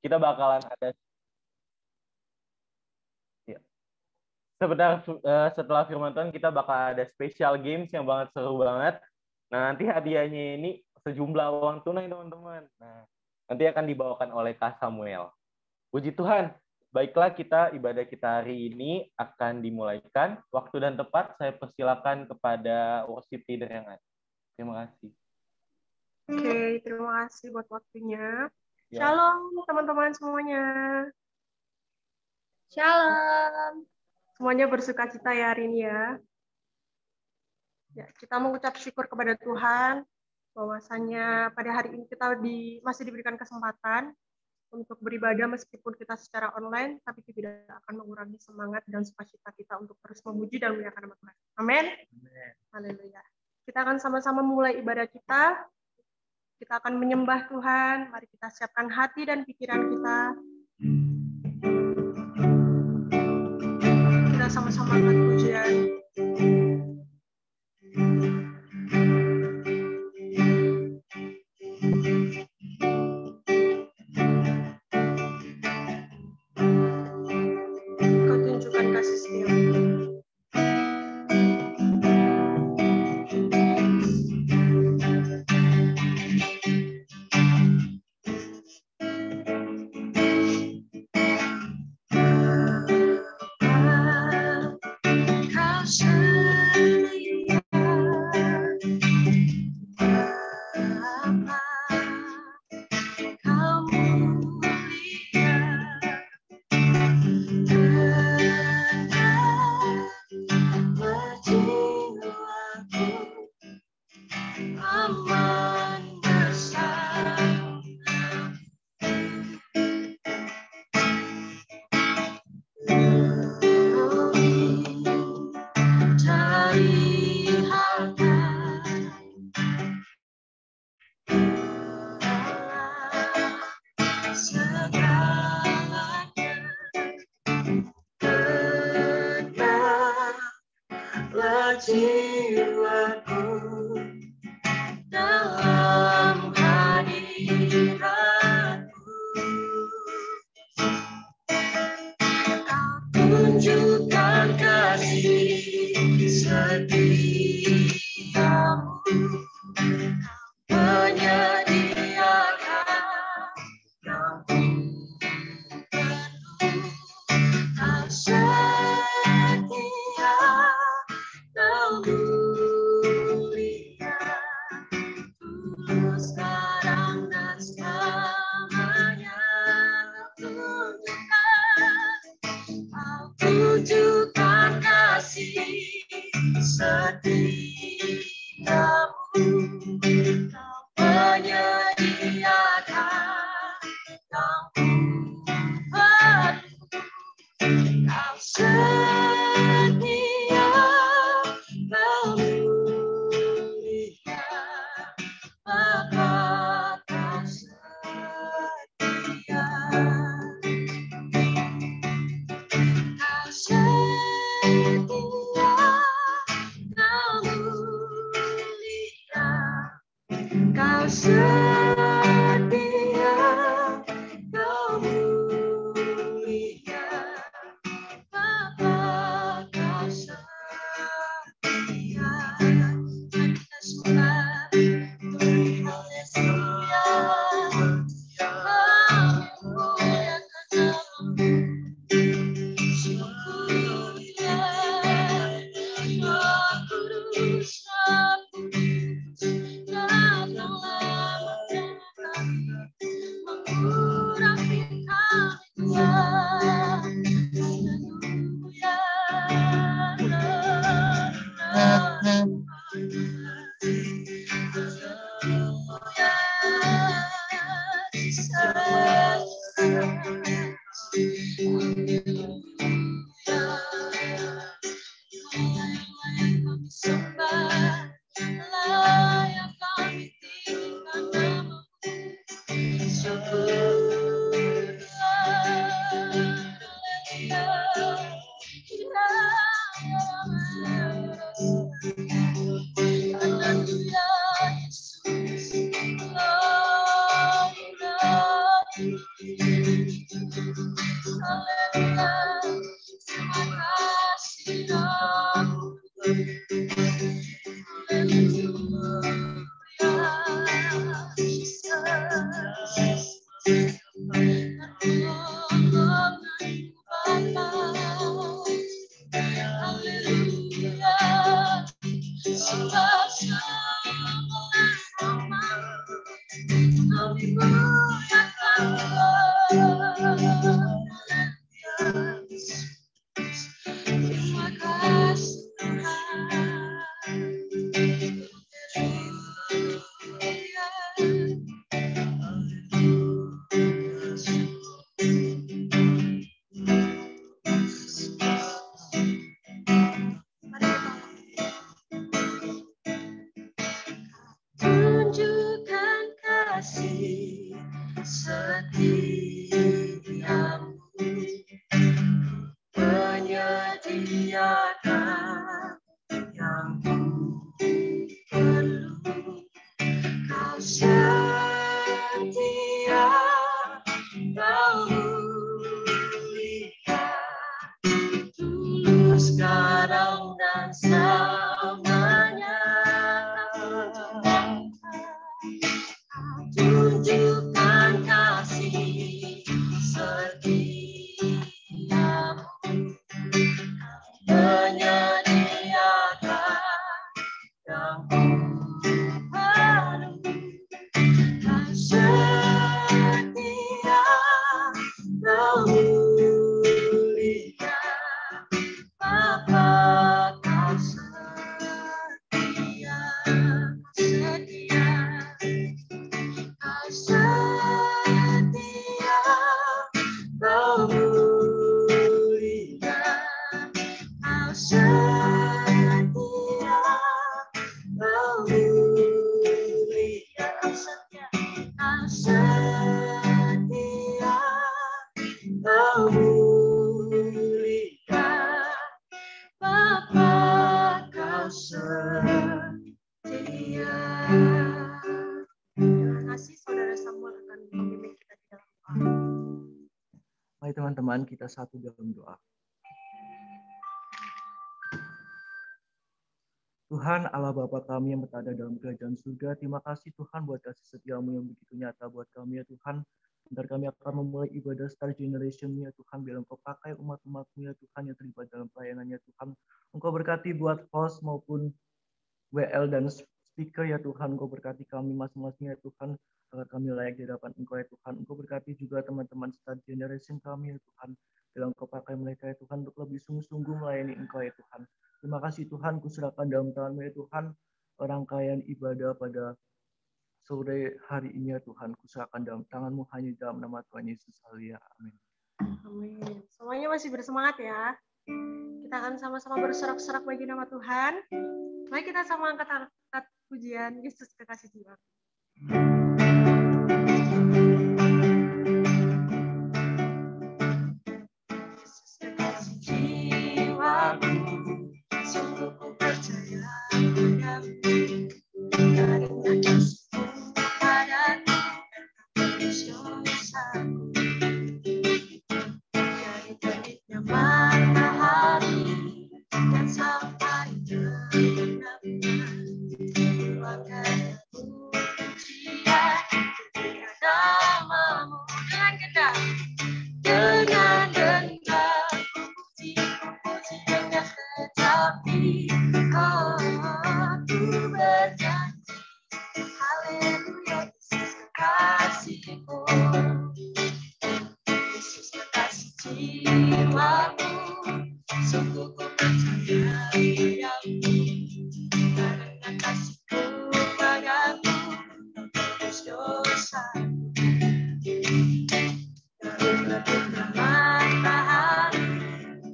kita bakalan ada ya. Setelah firman Tuhan kita bakal ada special games yang banget seru banget. Nah, nanti hadiahnya ini sejumlah uang tunai, teman-teman. Nah, nanti akan dibawakan oleh Kak Samuel. Puji Tuhan. Baiklah, ibadah kita hari ini akan dimulaikan. Waktu dan tempat saya persilakan kepada worship leader yang ada. Terima kasih. Oke, terima kasih buat waktunya. Ya. Shalom teman-teman semuanya. Shalom. Semuanya bersuka cita ya hari ini ya. Ya, kita mengucap syukur kepada Tuhan bahwasanya pada hari ini kita masih diberikan kesempatan untuk beribadah meskipun kita secara online, tapi tidak akan mengurangi semangat dan sukacita kita untuk terus memuji dan memuliakan nama Tuhan. Amin. Haleluya. Kita akan sama-sama mulai ibadah kita. Kita akan menyembah Tuhan. Mari kita siapkan hati dan pikiran kita. Kita sama-sama angkat pujian. Kau tunjukkan kasih setia-Mu. Tunjukkan kasih setiamu, menyediakan yang ku perlu. Kau setia, kau mulia, dulu, sekarang, dan selamanya. Tunjukkan kasih setiamu, menyediakan yang ku perlu. Kau setia, kau mulia, Bapa, kau setia, setia. Kau setia, kau mulia, kau setia, kau mulia, kau setia, kau setia, kau mulia, Bapa, kau setia. Terima kasih, Saudara Samuel akan membimbing kita di dalam doa. Mari teman-teman kita satu dalam doa. Tuhan Allah Bapa kami yang berada dalam kerajaan surga, terima kasih Tuhan buat kasih setiamu yang begitu nyata buat kami ya Tuhan. Bentar kami akan memulai ibadah Star Generation ya Tuhan, biar Engkau pakai umat-umat-Mu ya Tuhan yang terlibat dalam pelayanannya Tuhan. Engkau berkati buat host maupun WL dan speaker ya Tuhan, Engkau berkati kami masing-masing ya Tuhan, agar kami layak di hadapan Engkau ya Tuhan. Engkau berkati juga teman-teman Star Generation kami ya Tuhan, biar Engkau pakai mereka ya Tuhan untuk lebih sungguh-sungguh melayani Engkau ya Tuhan. Terima kasih Tuhan, kuserahkan dalam tangan-Mu ya Tuhan, rangkaian ibadah pada sore hari ini ya Tuhan, kuserahkan dalam tangan-Mu hanya dalam nama Tuhan Yesus. Haleluya. Amin. Amin. Semuanya masih bersemangat ya. Kita akan sama-sama bersorak-sorak bagi nama Tuhan. Mari kita sama angkat pujian Yesus kekasih jiwa. Yesus kekasih jiwaku, sungguh ku percaya padamu, karena kasih-Mu padaku menebus dosaku. Dari terbitnya matahari dan sampai terbenamnya, ku akan pujian ketika nama-Mu. Dengan gendang ku puji dengan tetapi aku berjanji, haleluya, Yesus kekasih-Ku, Yesus kekasih jiwaku, sungguh ku percaya padamu, karena kasih-Mu padaku menebus dosaku. Terbitnya matahari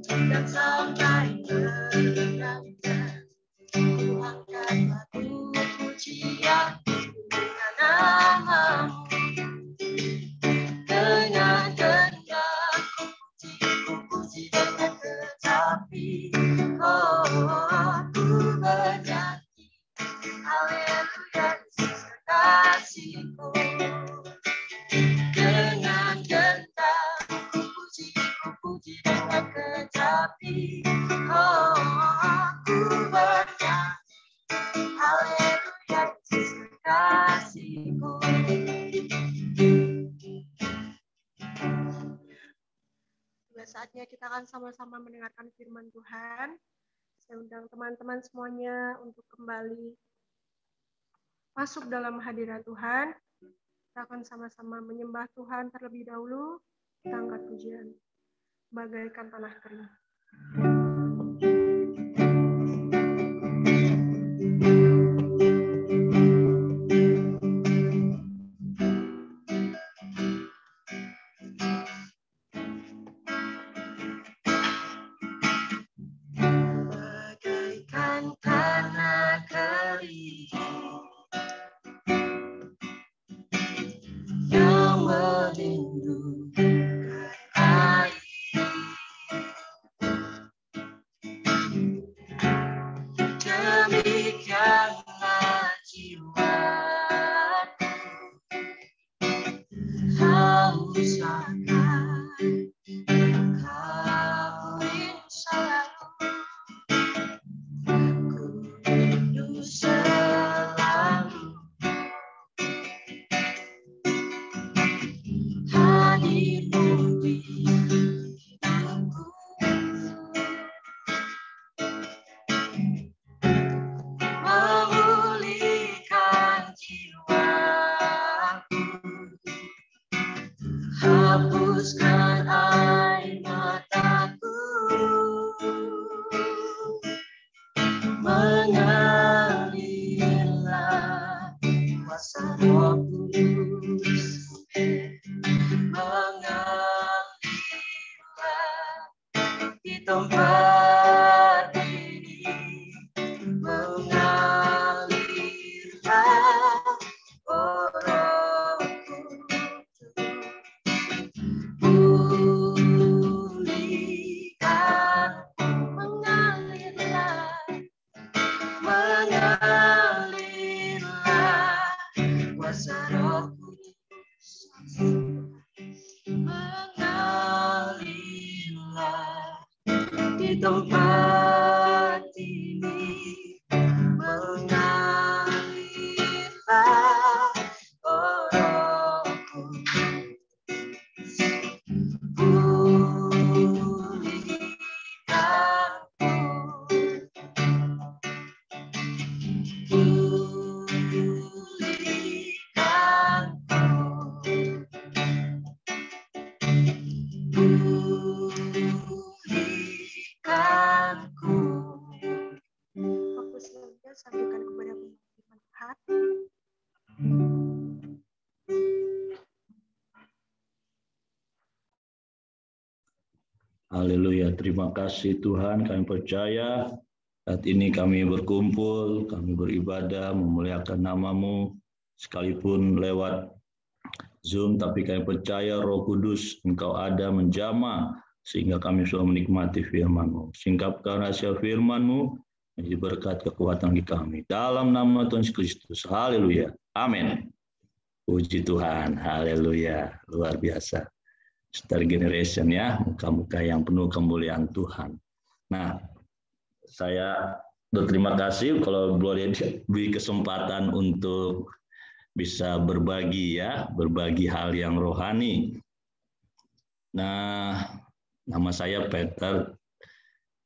dan sampai terbenamnya, ku angkat lagu pujian dengan nama-Mu. Dengan gendang ku puji dengan tetapi hati. Oh, aku bernyanyi, haleluya, Yesus kasihku. Sudah saatnya kita akan sama-sama mendengarkan firman Tuhan. Saya undang teman-teman semuanya untuk kembali masuk dalam hadirat Tuhan. Kita akan sama-sama menyembah Tuhan terlebih dahulu. Kita angkat pujian bagaikan tanah kering. Bagaikan tanah kering yang merindukan air, demikianlah jiwaku haus akan Kau selalu, ku rindu selalu hadirmu di hidupku, memulihkan jiwaku, hapuskan air mataku, mengalirlah kuasa Roh Kudus, mengalirlah di tempat ini, mengalirlah oh Roh Kudus, pulihkan, mengalirlah kuasa Roh Kudus, mengalirlah di tempat ini, mengalirlah oh Roh Kudus, Fokus saja, sampaikan kepada firman Tuhan. Haleluya, terima kasih Tuhan, kami percaya saat ini kami berkumpul, kami beribadah, memuliakan nama-Mu, sekalipun lewat Zoom, tapi kami percaya Roh Kudus Engkau ada menjamah, sehingga kami sudah menikmati firman-Mu. Singkapkan rahasia firman-Mu, menjadi berkat kekuatan di kami. Dalam nama Tuhan Yesus Kristus, haleluya, amin. Puji Tuhan, haleluya, luar biasa. Star Generation ya, muka-muka yang penuh kemuliaan Tuhan. Nah, saya berterima kasih kalau boleh diberi kesempatan untuk bisa berbagi ya, berbagi hal yang rohani. Nah, nama saya Peter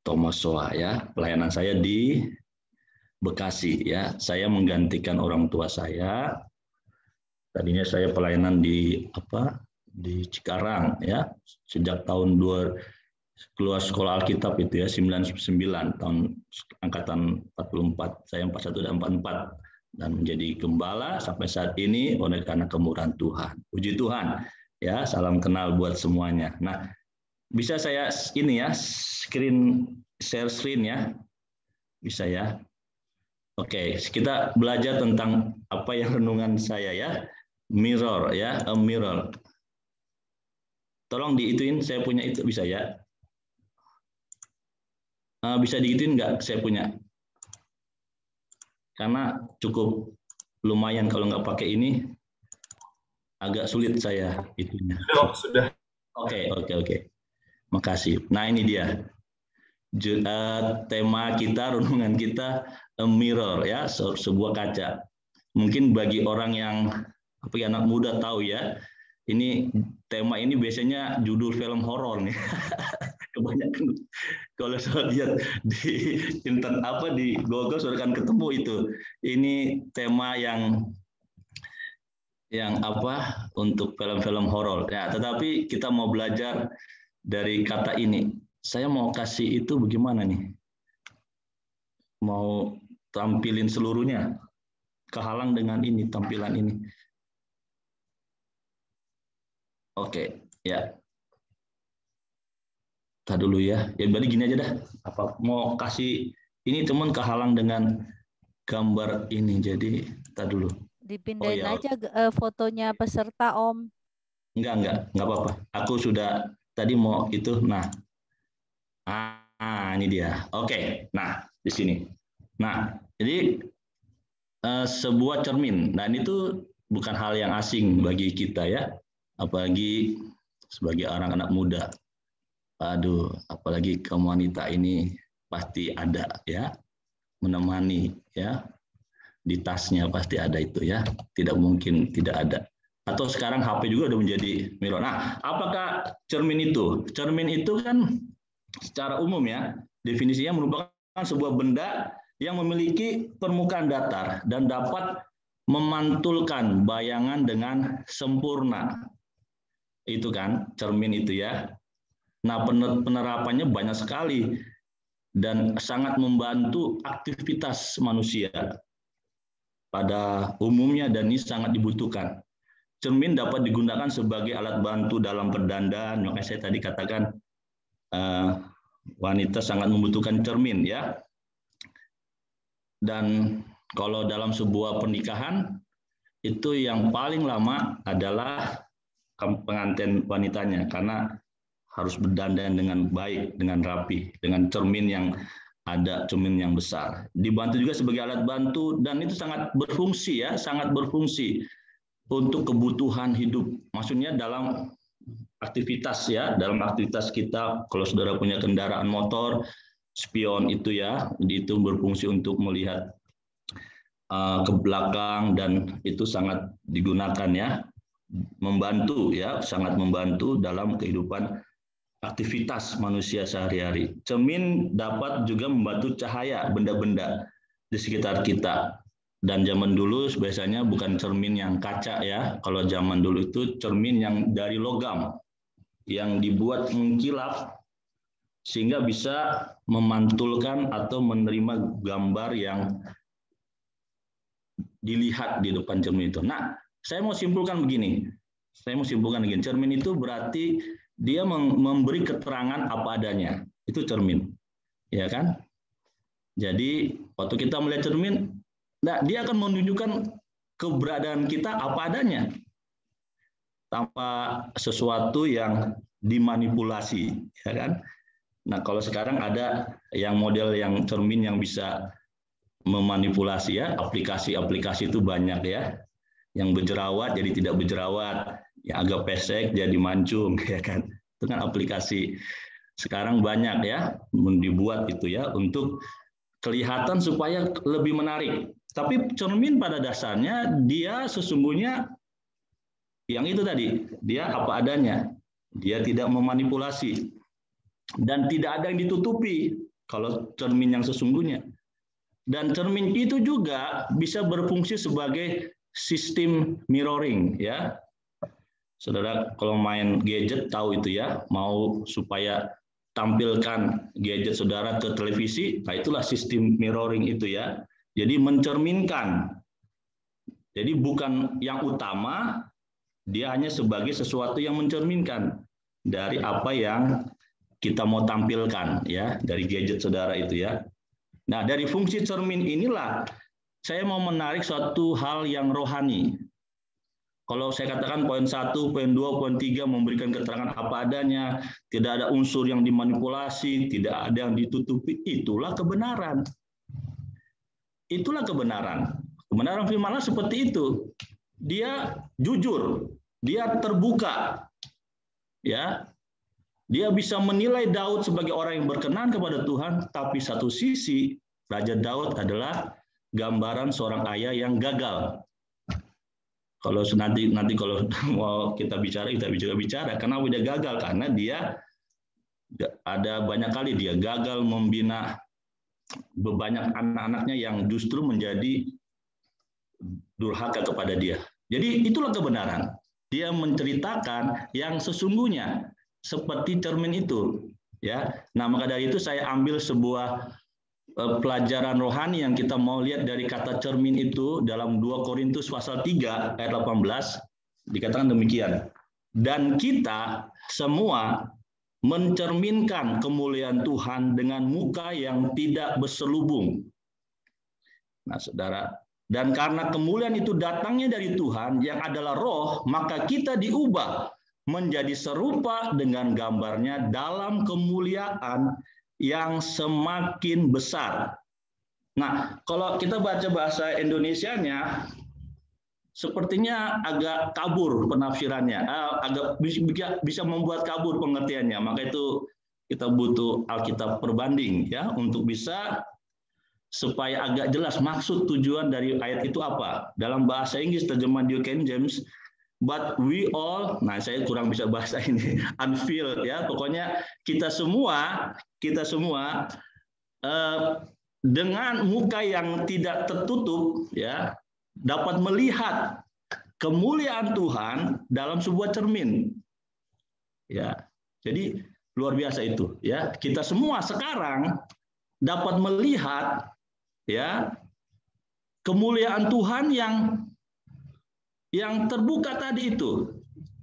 Tomosoa ya, pelayanan saya di Bekasi ya. Saya menggantikan orang tua saya. Tadinya saya pelayanan di Cikarang ya, sejak tahun keluar sekolah Alkitab itu ya 99 tahun angkatan 44, saya 41 dan 44 dan menjadi gembala sampai saat ini oleh karena kemurahan Tuhan. Puji Tuhan ya, salam kenal buat semuanya. Nah, bisa saya ini ya share screen ya, bisa ya. Oke, kita belajar tentang apa yang renungan saya ya, mirror ya, a mirror. Tolong diituin, saya punya itu bisa ya. Bisa digituin nggak? Saya punya. Karena cukup lumayan kalau nggak pakai ini, agak sulit saya itunya. Sudah. Oke. Makasih. Nah ini dia. tema kita, renungan kita, a mirror ya, sebuah kaca. Mungkin bagi orang yang anak muda tahu ya, ini tema ini biasanya judul film horor nih. Kebanyakan kalau saya lihat di internet di Google sudah akan ketemu itu. Ini tema yang untuk film-film horor. Ya, tetapi kita mau belajar dari kata ini. Saya mau kasih itu bagaimana nih? Mau tampilin seluruhnya. Kehalang dengan ini, tampilan ini. Oke, ya. Tadi dulu ya. Ya berarti gini aja dah. Mau kasih ini teman kehalang dengan gambar ini. Jadi tadi dulu. Dipindahin aja fotonya peserta, Om. Enggak apa-apa. Aku sudah tadi mau itu. Nah, ini dia. Oke. Nah, di sini. Nah, jadi sebuah cermin. Nah, itu bukan hal yang asing bagi kita ya. Apalagi sebagai anak-anak muda. Aduh, apalagi kaum wanita ini pasti ada ya, menemani ya, di tasnya pasti ada itu ya, tidak mungkin tidak ada. Atau sekarang HP juga udah menjadi mirror. Nah, apakah cermin itu? Cermin itu kan secara umum ya, definisinya merupakan sebuah benda yang memiliki permukaan datar dan dapat memantulkan bayangan dengan sempurna. Itu kan cermin itu ya. Nah, penerapannya banyak sekali dan sangat membantu aktivitas manusia pada umumnya dan ini sangat dibutuhkan. Cermin dapat digunakan sebagai alat bantu dalam berdandan, makanya saya tadi katakan wanita sangat membutuhkan cermin ya. Dan kalau dalam sebuah pernikahan itu yang paling lama adalah pengantin wanitanya karena harus berdandan dengan baik, dengan rapi, dengan cermin yang ada, cermin yang besar. Dibantu juga sebagai alat bantu dan itu sangat berfungsi ya, sangat berfungsi untuk kebutuhan hidup. Maksudnya dalam aktivitas ya, dalam aktivitas kita kalau saudara punya kendaraan motor, spion itu ya, itu berfungsi untuk melihat ke belakang dan itu sangat digunakan ya, membantu ya, sangat membantu dalam kehidupan aktivitas manusia sehari-hari. Cermin dapat juga membantu cahaya benda-benda di sekitar kita. Dan zaman dulu biasanya bukan cermin yang kaca ya. Kalau zaman dulu itu cermin yang dari logam yang dibuat mengkilap sehingga bisa memantulkan atau menerima gambar yang dilihat di depan cermin itu. Nah, saya mau simpulkan begini. Cermin itu berarti dia memberi keterangan apa adanya. Itu cermin. Ya kan? Jadi, waktu kita melihat cermin, nah, dia akan menunjukkan keberadaan kita apa adanya. Tanpa sesuatu yang dimanipulasi, ya kan? Nah, kalau sekarang ada yang model yang cermin yang bisa memanipulasi ya, aplikasi-aplikasi itu banyak ya. Yang berjerawat jadi tidak berjerawat, yang agak pesek jadi mancung, ya kan? Itu kan aplikasi sekarang banyak ya, dibuat itu ya untuk kelihatan supaya lebih menarik. Tapi cermin pada dasarnya dia sesungguhnya yang itu tadi, dia apa adanya, dia tidak memanipulasi dan tidak ada yang ditutupi kalau cermin yang sesungguhnya. Dan cermin itu juga bisa berfungsi sebagai sistem mirroring ya. Saudara kalau main gadget tahu itu ya, mau supaya tampilkan gadget saudara ke televisi, nah itulah sistem mirroring itu ya. Jadi mencerminkan. Jadi bukan yang utama, dia hanya sebagai sesuatu yang mencerminkan dari apa yang kita mau tampilkan ya, dari gadget saudara itu ya. Nah, dari fungsi cermin inilah saya mau menarik suatu hal yang rohani. Kalau saya katakan poin 1, poin 2, poin 3 memberikan keterangan apa adanya, tidak ada unsur yang dimanipulasi, tidak ada yang ditutupi, itulah kebenaran. Itulah kebenaran. Kebenaran firman Allah seperti itu. Dia jujur, dia terbuka. Ya. Dia bisa menilai Daud sebagai orang yang berkenan kepada Tuhan, tapi satu sisi Raja Daud adalah gambaran seorang ayah yang gagal. Kalau nanti kalau mau kita bicara. Kenapa dia gagal? Karena dia ada banyak kali dia gagal membina banyak anak-anaknya yang justru menjadi durhaka kepada dia. Jadi itulah kebenaran. Dia menceritakan yang sesungguhnya seperti cermin itu, ya. Nah, maka dari itu saya ambil sebuah pelajaran rohani yang kita mau lihat dari kata cermin itu dalam 2 Korintus pasal 3 ayat 18 dikatakan demikian. Dan kita semua mencerminkan kemuliaan Tuhan dengan muka yang tidak berselubung. Nah, saudara, dan karena kemuliaan itu datangnya dari Tuhan yang adalah roh, maka kita diubah menjadi serupa dengan gambarnya dalam kemuliaan yang semakin besar. Nah, kalau kita baca bahasa Indonesianya, sepertinya agak kabur penafsirannya, agak bisa membuat kabur pengertiannya. Maka itu kita butuh Alkitab perbanding, ya, untuk bisa supaya agak jelas maksud tujuan dari ayat itu apa. Dalam bahasa Inggris terjemahan New King James, but we all, nah saya kurang bisa bahasa ini, unfilled, ya, pokoknya kita semua dengan muka yang tidak tertutup, ya, dapat melihat kemuliaan Tuhan dalam sebuah cermin, ya. Jadi luar biasa itu, ya. Kita semua sekarang dapat melihat, ya, kemuliaan Tuhan yang terbuka tadi itu,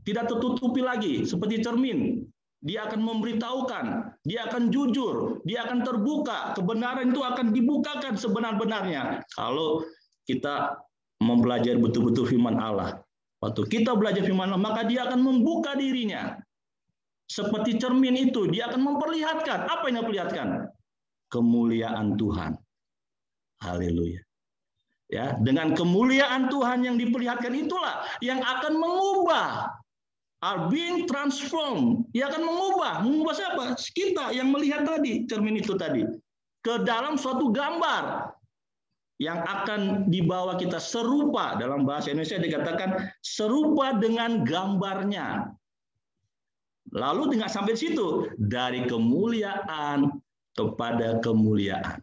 tidak tertutupi lagi seperti cermin. Dia akan memberitahukan, dia akan jujur, dia akan terbuka, kebenaran itu akan dibukakan sebenar-benarnya kalau kita mempelajari betul-betul firman Allah. Waktu kita belajar firman Allah, maka dia akan membuka dirinya. Seperti cermin itu, dia akan memperlihatkan. Apa yang dia perlihatkan? Kemuliaan Tuhan. Haleluya. Ya, dengan kemuliaan Tuhan yang diperlihatkan itulah yang akan mengubah, are being transformed. Ia akan mengubah siapa? Kita yang melihat tadi, cermin itu tadi, ke dalam suatu gambar yang akan dibawa kita serupa. Dalam bahasa Indonesia dikatakan serupa dengan gambarnya. Lalu dengan sampai situ, dari kemuliaan kepada kemuliaan.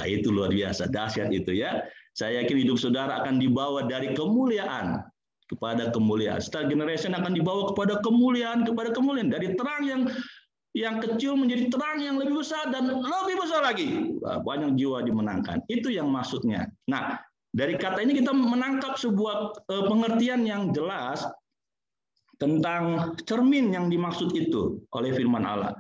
Itu luar biasa, dahsyat itu, ya. Saya yakin hidup saudara akan dibawa dari kemuliaan kepada kemuliaan. Star Generation akan dibawa kepada kemuliaan, dari terang yang kecil menjadi terang yang lebih besar dan lebih besar lagi. Banyak jiwa dimenangkan. Itu yang maksudnya. Nah, dari kata ini kita menangkap sebuah pengertian yang jelas tentang cermin yang dimaksud itu oleh firman Allah.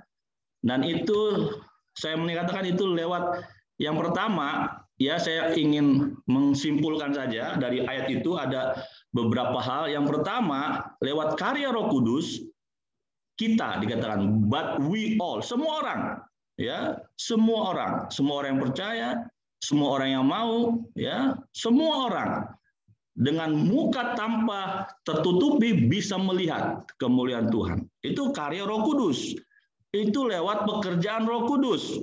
Dan itu saya mengatakan itu lewat yang pertama, ya, saya ingin menyimpulkan saja dari ayat itu ada beberapa hal. Yang pertama, lewat karya Roh Kudus, kita dikatakan, but we all, semua orang, ya, semua orang yang percaya, semua orang yang mau, ya, semua orang dengan muka tanpa tertutupi bisa melihat kemuliaan Tuhan. Itu karya Roh Kudus. Itu lewat pekerjaan Roh Kudus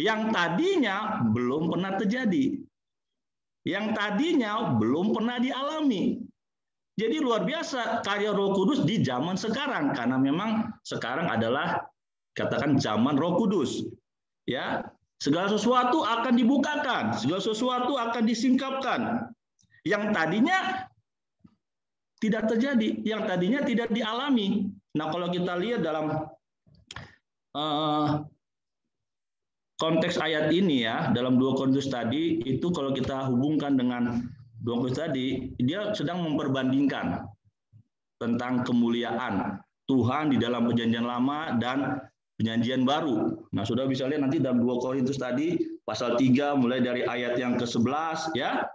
yang tadinya belum pernah terjadi, yang tadinya belum pernah dialami. Jadi luar biasa karya Roh Kudus di zaman sekarang, karena memang sekarang adalah katakan zaman Roh Kudus. Ya, segala sesuatu akan dibukakan, segala sesuatu akan disingkapkan. Yang tadinya tidak terjadi, yang tadinya tidak dialami. Nah, kalau kita lihat dalam konteks ayat ini, ya, dalam 2 Korintus tadi, itu kalau kita hubungkan dengan 2 Korintus tadi, dia sedang memperbandingkan tentang kemuliaan Tuhan di dalam perjanjian lama dan perjanjian baru. Nah, sudah bisa lihat nanti dalam 2 Korintus tadi, pasal 3, mulai dari ayat yang ke-11, ya,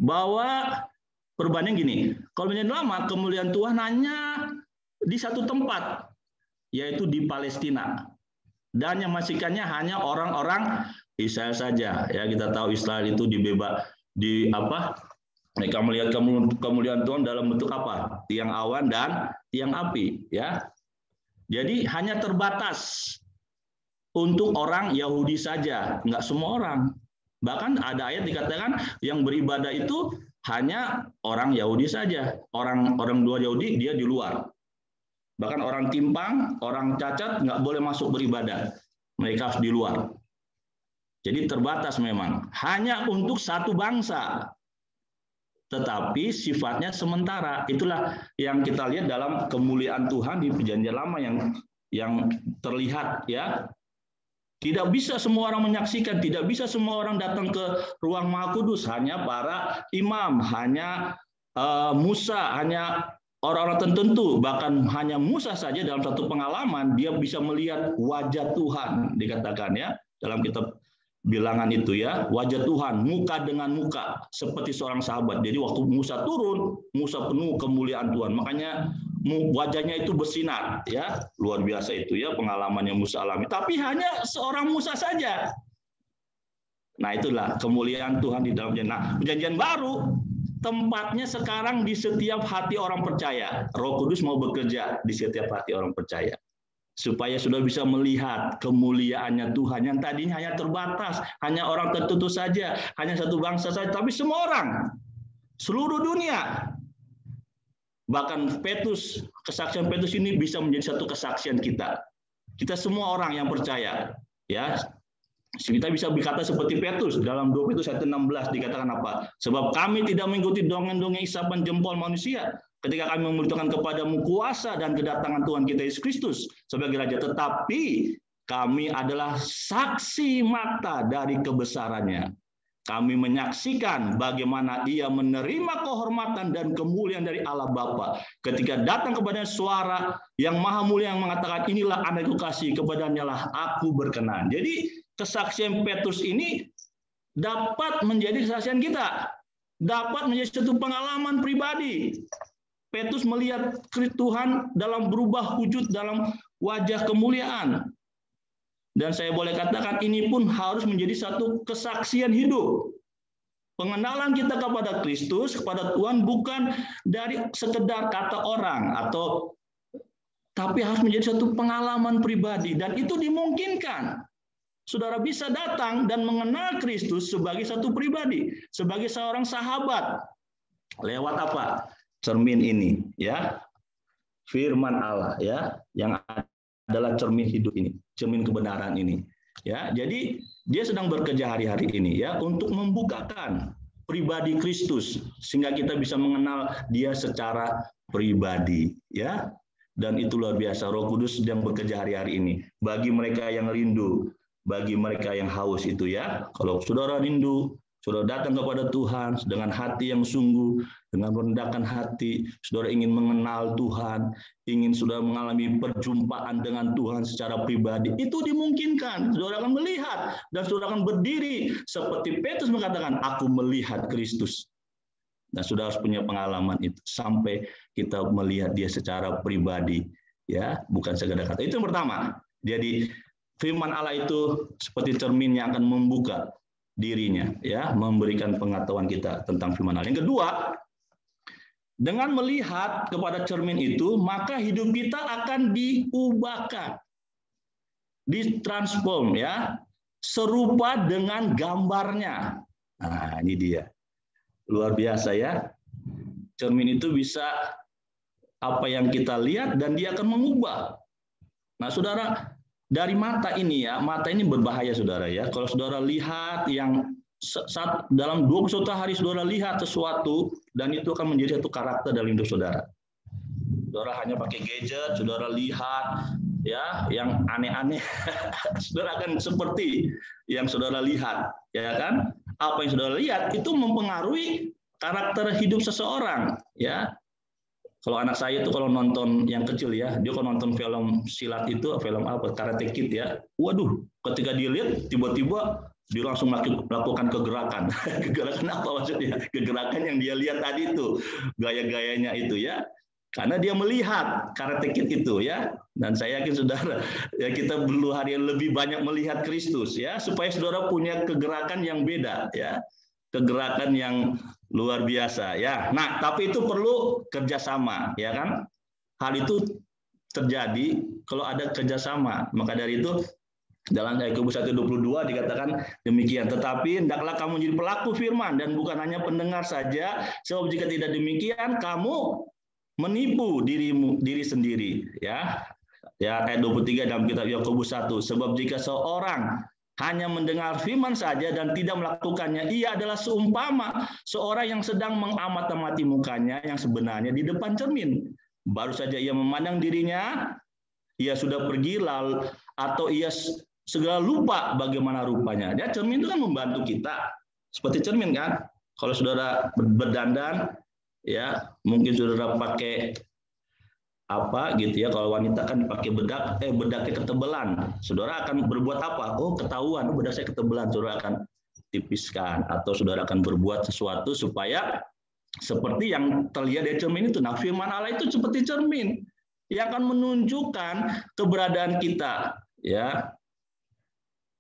bahwa perbandingan gini, kalau perjanjian lama, kemuliaan Tuhan hanya di satu tempat, yaitu di Palestina. Dan yang menyaksikannya hanya orang-orang Israel saja. Ya, kita tahu Israel itu mereka melihat kemuliaan Tuhan dalam bentuk apa? Tiang awan dan tiang api, ya. Jadi hanya terbatas untuk orang Yahudi saja, nggak semua orang. Bahkan ada ayat dikatakan yang beribadah itu hanya orang Yahudi saja. Orang luar Yahudi dia di luar. Bahkan orang timpang, orang cacat nggak boleh masuk beribadah. Mereka harus di luar. Jadi terbatas memang. Hanya untuk satu bangsa. Tetapi sifatnya sementara. Itulah yang kita lihat dalam kemuliaan Tuhan di Perjanjian Lama yang terlihat, ya. Tidak bisa semua orang menyaksikan, tidak bisa semua orang datang ke ruang Maha Kudus, hanya para imam, hanya Musa, hanya orang-orang tertentu, bahkan hanya Musa saja dalam satu pengalaman dia bisa melihat wajah Tuhan, dikatakan ya dalam kitab Bilangan itu ya, wajah Tuhan muka dengan muka seperti seorang sahabat. Jadi waktu Musa turun, Musa penuh kemuliaan Tuhan. Makanya wajahnya itu bersinar ya, luar biasa itu ya pengalaman yang Musa alami. Tapi hanya seorang Musa saja. Nah, itulah kemuliaan Tuhan di dalam Perjanjian Baru. Tempatnya sekarang di setiap hati orang percaya. Roh Kudus mau bekerja di setiap hati orang percaya. Supaya sudah bisa melihat kemuliaannya Tuhan yang tadinya hanya terbatas, hanya orang tertentu saja, hanya satu bangsa saja, tapi semua orang, seluruh dunia. Bahkan Petrus, kesaksian Petrus ini bisa menjadi satu kesaksian kita. Kita semua orang yang percaya, ya. Kita bisa berkata seperti Petrus dalam 2 Petrus 1:16 dikatakan apa? Sebab kami tidak mengikuti dongeng-dongeng isapan jempol manusia ketika kami memberitakan kepadamu kuasa dan kedatangan Tuhan kita Yesus Kristus sebagai Raja, tetapi kami adalah saksi mata dari kebesarannya. Kami menyaksikan bagaimana ia menerima kehormatan dan kemuliaan dari Allah Bapa ketika datang kepadanya suara yang maha mulia yang mengatakan, inilah anakku kasih, kepadanya lah aku berkenan. Jadi kesaksian Petrus ini dapat menjadi kesaksian kita, dapat menjadi satu pengalaman pribadi. Petrus melihat Tuhan dalam berubah wujud dalam wajah kemuliaan. Dan saya boleh katakan ini pun harus menjadi satu kesaksian hidup. Pengenalan kita kepada Kristus, kepada Tuhan bukan dari sekedar kata orang tapi harus menjadi satu pengalaman pribadi, dan itu dimungkinkan. Saudara bisa datang dan mengenal Kristus sebagai satu pribadi, sebagai seorang sahabat. Lewat apa? Cermin ini, ya. Firman Allah, ya, yang adalah cermin hidup ini, cermin kebenaran ini. Ya, jadi dia sedang bekerja hari-hari ini ya untuk membukakan pribadi Kristus sehingga kita bisa mengenal dia secara pribadi, ya. Dan itu luar biasa, Roh Kudus sedang bekerja hari-hari ini bagi mereka yang rindu, bagi mereka yang haus itu ya. Kalau saudara rindu, saudara datang kepada Tuhan dengan hati yang sungguh, dengan merendahkan hati, saudara ingin mengenal Tuhan, ingin saudara mengalami perjumpaan dengan Tuhan secara pribadi, itu dimungkinkan. Saudara akan melihat dan saudara akan berdiri seperti Petrus mengatakan, aku melihat Kristus. Nah, saudara harus punya pengalaman itu sampai kita melihat dia secara pribadi, ya, bukan sekedar kata. Itu yang pertama. Jadi firman Allah itu seperti cermin yang akan membuka dirinya, ya, memberikan pengetahuan kita tentang firman Allah. Yang kedua, dengan melihat kepada cermin itu, maka hidup kita akan diubahkan, ditransform, ya, serupa dengan gambarnya. Nah, ini dia, luar biasa ya. Cermin itu bisa apa yang kita lihat dan dia akan mengubah. Nah, saudara, dari mata ini ya, mata ini berbahaya saudara ya. Kalau saudara lihat yang dalam 21 hari saudara lihat sesuatu dan itu akan menjadi satu karakter dalam hidup saudara. Saudara hanya pakai gadget, saudara lihat ya yang aneh-aneh, saudara akan seperti yang saudara lihat, ya kan? Apa yang saudara lihat itu mempengaruhi karakter hidup seseorang, ya. Kalau anak saya itu kalau nonton yang kecil ya, dia kalau nonton film silat itu, film apa, Karate Kid ya, waduh, ketika dia lihat tiba-tiba dia langsung melakukan kegerakan. Kegerakan apa maksudnya? Kegerakan yang dia lihat tadi itu, gaya-gayanya itu ya. Karena dia melihat Karate Kid itu ya. Dan saya yakin saudara, ya kita perlu hari lebih banyak melihat Kristus ya, supaya saudara punya kegerakan yang beda ya. Kegerakan yang luar biasa ya. Nah, tapi itu perlu kerjasama ya kan. Hal itu terjadi kalau ada kerjasama. Maka dari itu dalam Yakobus 1:22 dikatakan demikian. Tetapi hendaklah kamu menjadi pelaku firman dan bukan hanya pendengar saja. Sebab jika tidak demikian, kamu menipu diri sendiri. Ya, ayat 23 dalam kitab Yakobus 1. Sebab jika seorang hanya mendengar firman saja dan tidak melakukannya, ia adalah seumpama seorang yang sedang mengamati mukanya yang sebenarnya di depan cermin. Baru saja ia memandang dirinya, ia sudah pergi lalu, atau ia segera lupa bagaimana rupanya. Ya, cermin itu kan membantu kita. Seperti cermin kan. Kalau saudara berdandan, ya mungkin saudara pakai apa gitu ya. Kalau wanita kan pakai bedaknya ketebalan. Saudara akan berbuat apa? Oh, ketahuan, bedak saya ketebalan. Saudara akan tipiskan atau saudara akan berbuat sesuatu supaya seperti yang terlihat dari cermin itu. Nah, firman Allah itu seperti cermin yang akan menunjukkan keberadaan kita, ya.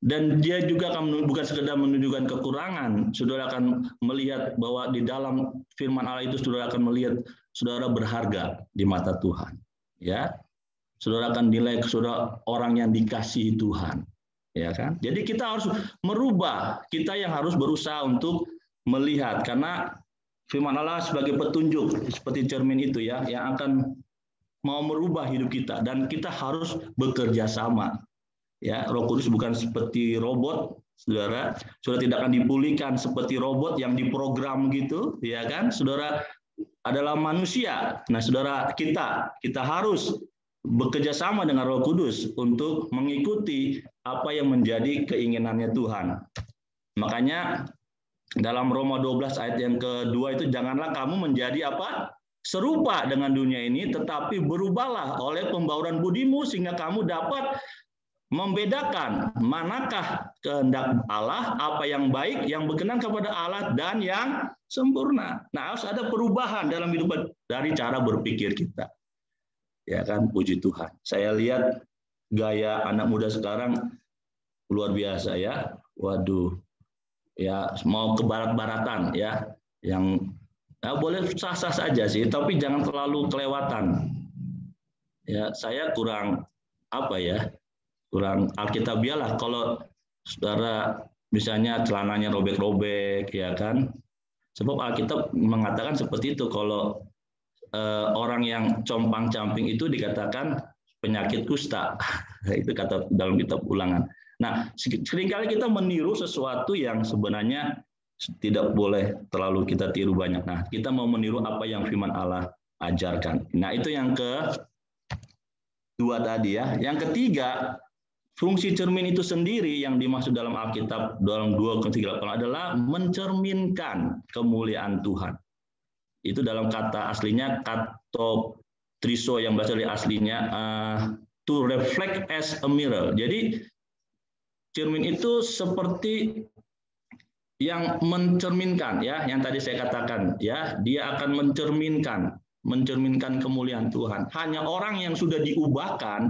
Dan dia juga akan bukan sekedar menunjukkan kekurangan. Saudara akan melihat bahwa di dalam firman Allah itu saudara akan melihat saudara berharga di mata Tuhan, ya. Saudara akan nilai saudara orang yang dikasihi Tuhan, ya kan? Jadi kita harus merubah, kita yang harus berusaha untuk melihat, karena firman Allah sebagai petunjuk seperti cermin itu ya, yang akan mau merubah hidup kita, dan kita harus bekerja sama. Ya, Roh Kudus bukan seperti robot, saudara. Saudara tidak akan dipulihkan seperti robot yang diprogram gitu, ya kan? Saudara adalah manusia. Nah, saudara, kita harus bekerja sama dengan Roh Kudus untuk mengikuti apa yang menjadi keinginannya Tuhan. Makanya dalam Roma 12 ayat yang kedua itu, janganlah kamu menjadi apa? Serupa dengan dunia ini, tetapi berubahlah oleh pembauran budimu sehingga kamu dapat membedakan manakah kehendak Allah, apa yang baik, yang berkenan kepada Allah, dan yang sempurna. Nah, harus ada perubahan dalam hidup dari cara berpikir kita. Ya kan, puji Tuhan. Saya lihat gaya anak muda sekarang luar biasa ya. Waduh, ya mau ke barat-baratan ya, yang boleh sah-sah saja sih, tapi jangan terlalu kelewatan. Ya, saya kurang kurang alkitabiah lah kalau saudara misalnya celananya robek-robek, ya kan? Sebab Alkitab mengatakan seperti itu, kalau orang yang compang-camping itu dikatakan penyakit kusta. Itu kata dalam kitab Ulangan. Nah, seringkali kita meniru sesuatu yang sebenarnya tidak boleh terlalu kita tiru banyak. Nah, kita mau meniru apa yang firman Allah ajarkan. Nah, itu yang kedua tadi ya. Yang ketiga, fungsi cermin itu sendiri yang dimaksud dalam Alkitab dalam 2 Korintus 3:8 adalah mencerminkan kemuliaan Tuhan. Itu dalam kata aslinya katotriso yang berasal dari aslinya to reflect as a mirror. Jadi cermin itu seperti yang mencerminkan ya, yang tadi saya katakan ya, dia akan mencerminkan kemuliaan Tuhan. Hanya orang yang sudah diubahkan,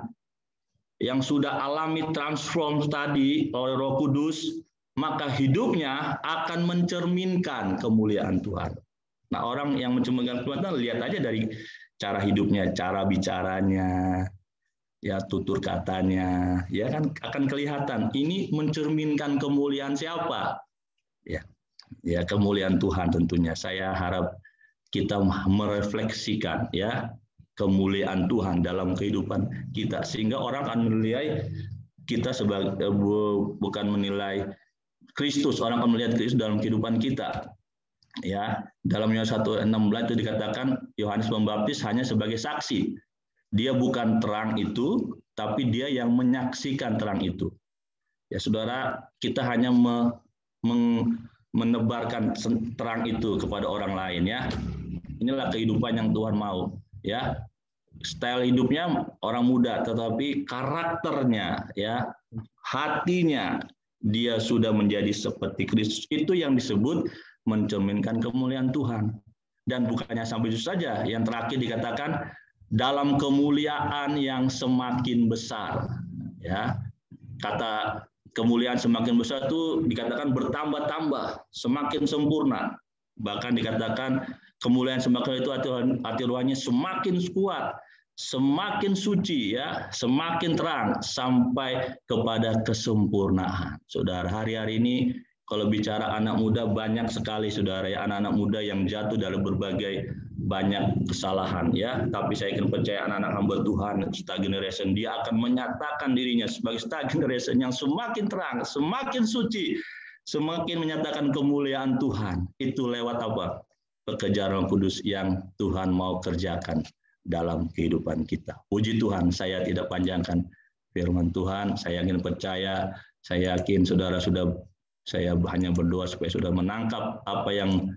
yang sudah alami transform tadi oleh Roh Kudus, maka hidupnya akan mencerminkan kemuliaan Tuhan. Nah, orang yang mencerminkan Tuhan, lihat aja dari cara hidupnya, cara bicaranya, ya tutur katanya, ya kan akan kelihatan ini mencerminkan kemuliaan siapa? Ya kemuliaan Tuhan tentunya. Saya harap kita merefleksikan ya kemuliaan Tuhan dalam kehidupan kita, sehingga orang akan menilai kita sebagai bukan menilai Kristus, orang akan melihat Kristus dalam kehidupan kita. Ya, dalam Yohanes 1:16 itu dikatakan Yohanes Pembaptis hanya sebagai saksi. Dia bukan terang itu, tapi dia yang menyaksikan terang itu. Ya, saudara, kita hanya menebarkan terang itu kepada orang lain ya. Inilah kehidupan yang Tuhan mau ya. Style hidupnya orang muda, tetapi karakternya ya, hatinya dia sudah menjadi seperti Kristus. Itu yang disebut mencerminkan kemuliaan Tuhan. Dan bukannya sampai itu saja, yang terakhir dikatakan dalam kemuliaan yang semakin besar ya. Kata kemuliaan semakin besar itu dikatakan bertambah-tambah, semakin sempurna. Bahkan dikatakan kemuliaan semakin itu hati rohaninya semakin kuat. semakin suci ya, semakin terang sampai kepada kesempurnaan. Saudara, hari-hari ini kalau bicara anak muda banyak sekali saudara ya, anak-anak muda yang jatuh dalam berbagai banyak kesalahan ya, tapi saya ingin percaya anak-anak hamba Tuhan Star Generation, dia akan menyatakan dirinya sebagai Star Generation yang semakin terang, semakin suci, semakin menyatakan kemuliaan Tuhan. Itu lewat apa? Pekerjaan Roh Kudus yang Tuhan mau kerjakan dalam kehidupan kita. Puji Tuhan, saya tidak panjangkan firman Tuhan, saya ingin percaya, saya yakin saudara saya hanya berdoa supaya sudah menangkap apa yang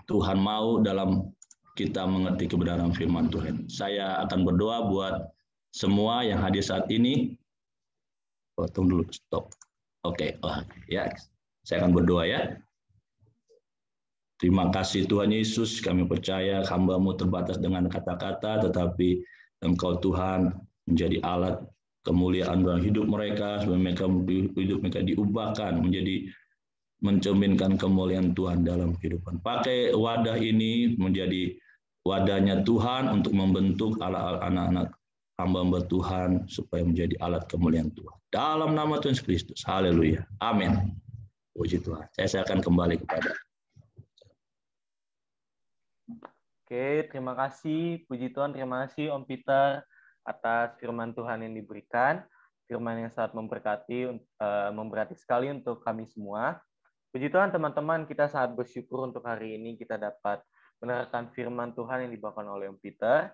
Tuhan mau dalam kita mengerti kebenaran firman Tuhan. Saya akan berdoa buat semua yang hadir saat ini. Potong dulu, stop. Oke, ya, saya akan berdoa ya. Terima kasih Tuhan Yesus, kami percaya hamba-Mu terbatas dengan kata-kata, tetapi Engkau Tuhan menjadi alat kemuliaan dalam hidup mereka, supaya hidup mereka diubahkan menjadi mencerminkan kemuliaan Tuhan dalam kehidupan. Pakai wadah ini menjadi wadahnya Tuhan untuk membentuk anak-anak hamba-hamba Tuhan supaya menjadi alat kemuliaan Tuhan. Dalam nama Tuhan Kristus. Haleluya. Amin. Puji Tuhan. Saya akan kembali kepada. Oke, terima kasih. Puji Tuhan, terima kasih Om Peter atas firman Tuhan yang diberikan. Firman yang sangat memberkati sekali untuk kami semua. Puji Tuhan teman-teman, kita sangat bersyukur untuk hari ini kita dapat mendengarkan firman Tuhan yang dibawakan oleh Om Peter.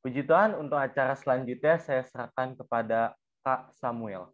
Puji Tuhan, untuk acara selanjutnya saya serahkan kepada Kak Samuel.